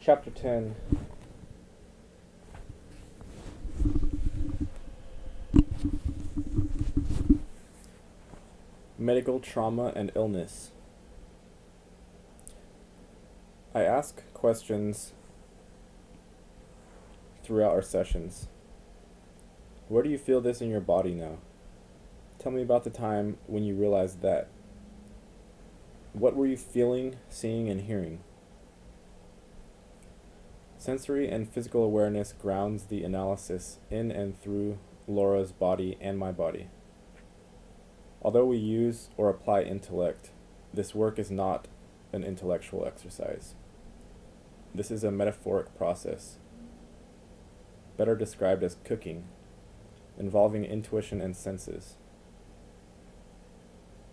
Chapter 10. Medical trauma and illness. I ask questions throughout our sessions. Where do you feel this in your body now? Tell me about the time when you realized that. What were you feeling, seeing, and hearing? Sensory and physical awareness grounds the analysis in and through Laura's body and my body. Although we use or apply intellect, this work is not an intellectual exercise. This is a metaphoric process, better described as cooking, involving intuition and senses.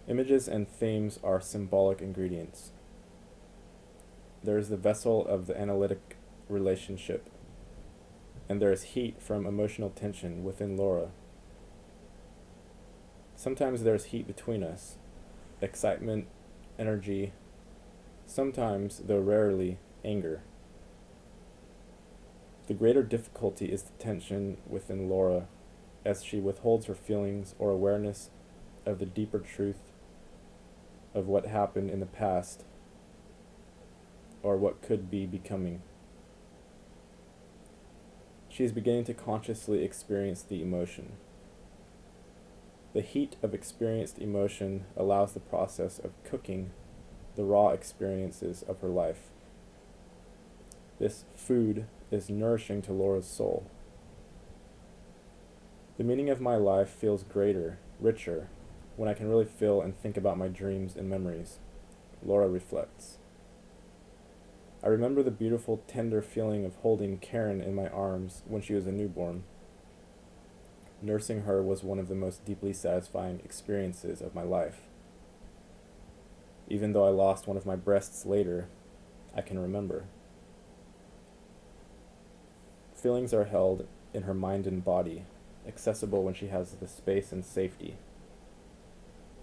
Images and themes are symbolic ingredients. There is the vessel of the analytic relationship, and there is heat from emotional tension within Laura. Sometimes there is heat between us, excitement, energy, sometimes, though rarely, anger. The greater difficulty is the tension within Laura as she withholds her feelings or awareness of the deeper truth of what happened in the past or what could be becoming. She is beginning to consciously experience the emotion. The heat of experienced emotion allows the process of cooking the raw experiences of her life. This food is nourishing to Laura's soul. The meaning of my life feels greater, richer, when I can really feel and think about my dreams and memories, Laura reflects. I remember the beautiful, tender feeling of holding Karen in my arms when she was a newborn. Nursing her was one of the most deeply satisfying experiences of my life. Even though I lost one of my breasts later, I can remember. Feelings are held in her mind and body, accessible when she has the space and safety.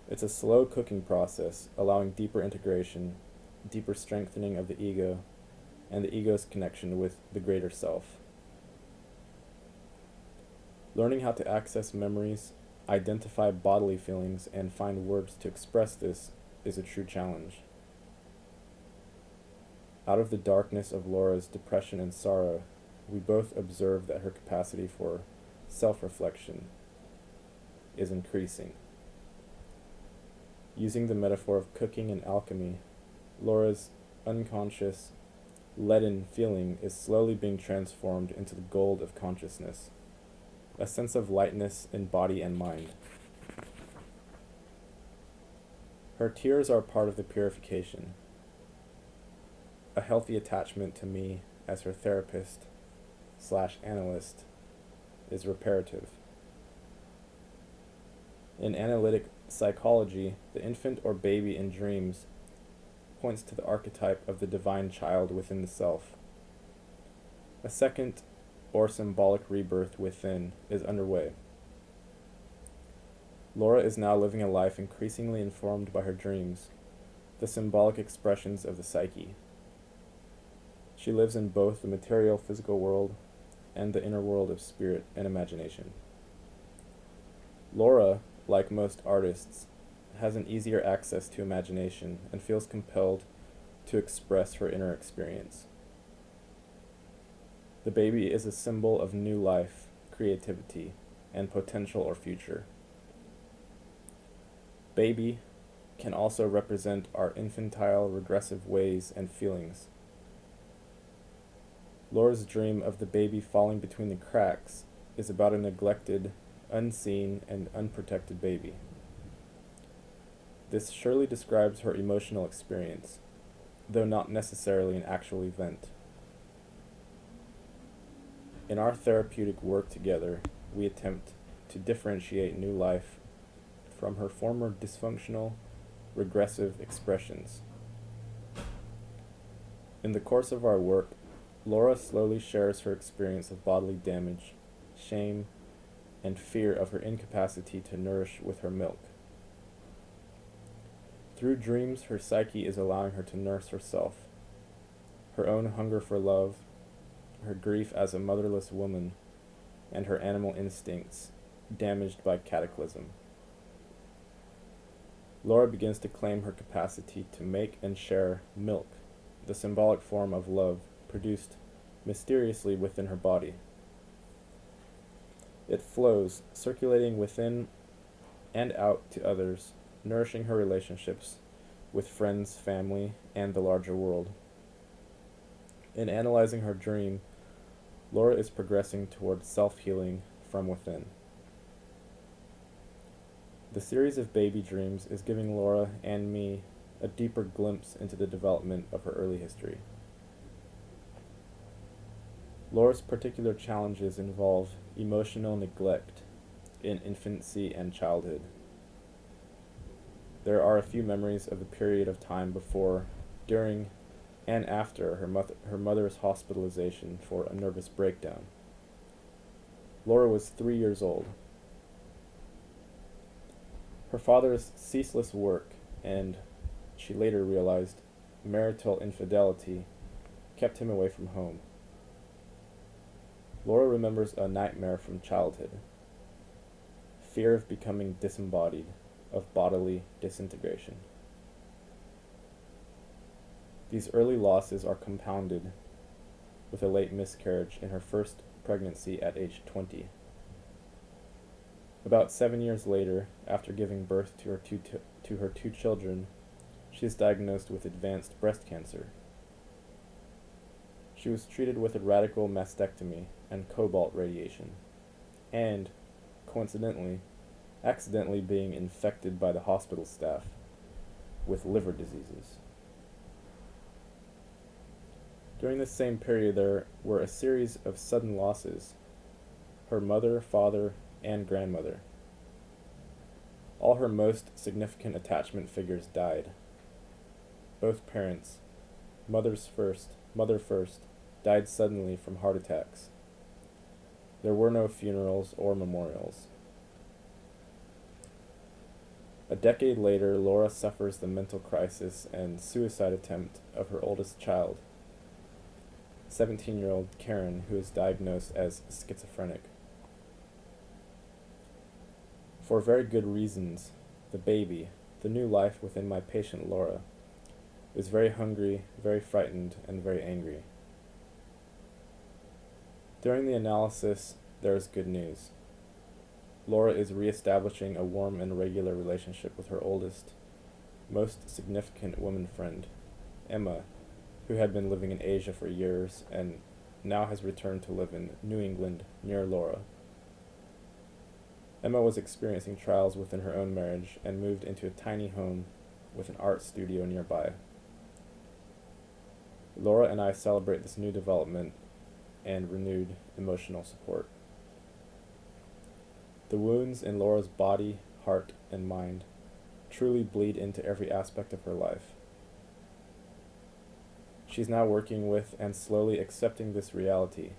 It's a slow cooking process, allowing deeper integration, deeper strengthening of the ego, and the ego's connection with the greater self. Learning how to access memories, identify bodily feelings, and find words to express this is a true challenge. Out of the darkness of Laura's depression and sorrow, we both observe that her capacity for self-reflection is increasing. Using the metaphor of cooking and alchemy, Laura's unconscious, leaden feeling is slowly being transformed into the gold of consciousness, a sense of lightness in body and mind. Her tears are part of the purification. A healthy attachment to me as her therapist/analyst is reparative. In analytic psychology, the infant or baby in dreams points to the archetype of the divine child within the self. A second or symbolic rebirth within is underway. Laura is now living a life increasingly informed by her dreams, the symbolic expressions of the psyche. She lives in both the material physical world and the inner world of spirit and imagination. Laura, like most artists, has an easier access to imagination and feels compelled to express her inner experience. The baby is a symbol of new life, creativity, and potential or future. Baby can also represent our infantile, regressive ways and feelings. Laura's dream of the baby falling between the cracks is about a neglected, unseen, and unprotected baby. This surely describes her emotional experience, though not necessarily an actual event. In our therapeutic work together, we attempt to differentiate new life from her former dysfunctional, regressive expressions. In the course of our work, Laura slowly shares her experience of bodily damage, shame, and fear of her incapacity to nourish with her milk. Through dreams, her psyche is allowing her to nurse herself. her own hunger for love, her grief as a motherless woman, and her animal instincts damaged by cataclysm. Laura begins to claim her capacity to make and share milk, the symbolic form of love produced mysteriously within her body. It flows, circulating within and out to others, nourishing her relationships with friends, family, and the larger world. In analyzing her dream, Laura is progressing towards self-healing from within. The series of baby dreams is giving Laura and me a deeper glimpse into the development of her early history. Laura's particular challenges involve emotional neglect in infancy and childhood. There are a few memories of the period of time before, during, and after her mother's hospitalization for a nervous breakdown. Laura was 3 years old. Her father's ceaseless work, and she later realized marital infidelity, kept him away from home. Laura remembers a nightmare from childhood: fear of becoming disembodied, of bodily disintegration. These early losses are compounded with a late miscarriage in her first pregnancy at age 20. About 7 years later, after giving birth to her two children, she is diagnosed with advanced breast cancer. She was treated with a radical mastectomy and cobalt radiation, and, coincidentally, accidentally being infected by the hospital staff with liver diseases. During this same period, there were a series of sudden losses: her mother, father, and grandmother. All her most significant attachment figures died. Both parents, mother first, died suddenly from heart attacks. There were no funerals or memorials. A decade later, Laura suffers the mental crisis and suicide attempt of her oldest child, 17-year-old Karen, who is diagnosed as schizophrenic. For very good reasons, the baby, the new life within my patient Laura, is very hungry, very frightened, and very angry. During the analysis, there is good news. Laura is reestablishing a warm and regular relationship with her oldest, most significant woman friend, Emma, who had been living in Asia for years and now has returned to live in New England near Laura. Emma was experiencing trials within her own marriage and moved into a tiny home with an art studio nearby. Laura and I celebrate this new development and renewed emotional support. The wounds in Laura's body, heart, and mind truly bleed into every aspect of her life. She's now working with and slowly accepting this reality.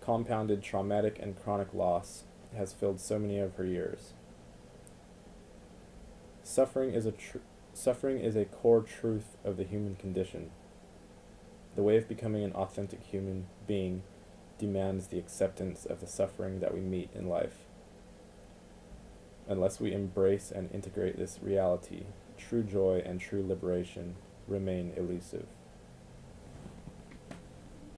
Compounded traumatic and chronic loss has filled so many of her years. Suffering is a core truth of the human condition. The way of becoming an authentic human being demands the acceptance of the suffering that we meet in life. Unless we embrace and integrate this reality, true joy and true liberation remain elusive.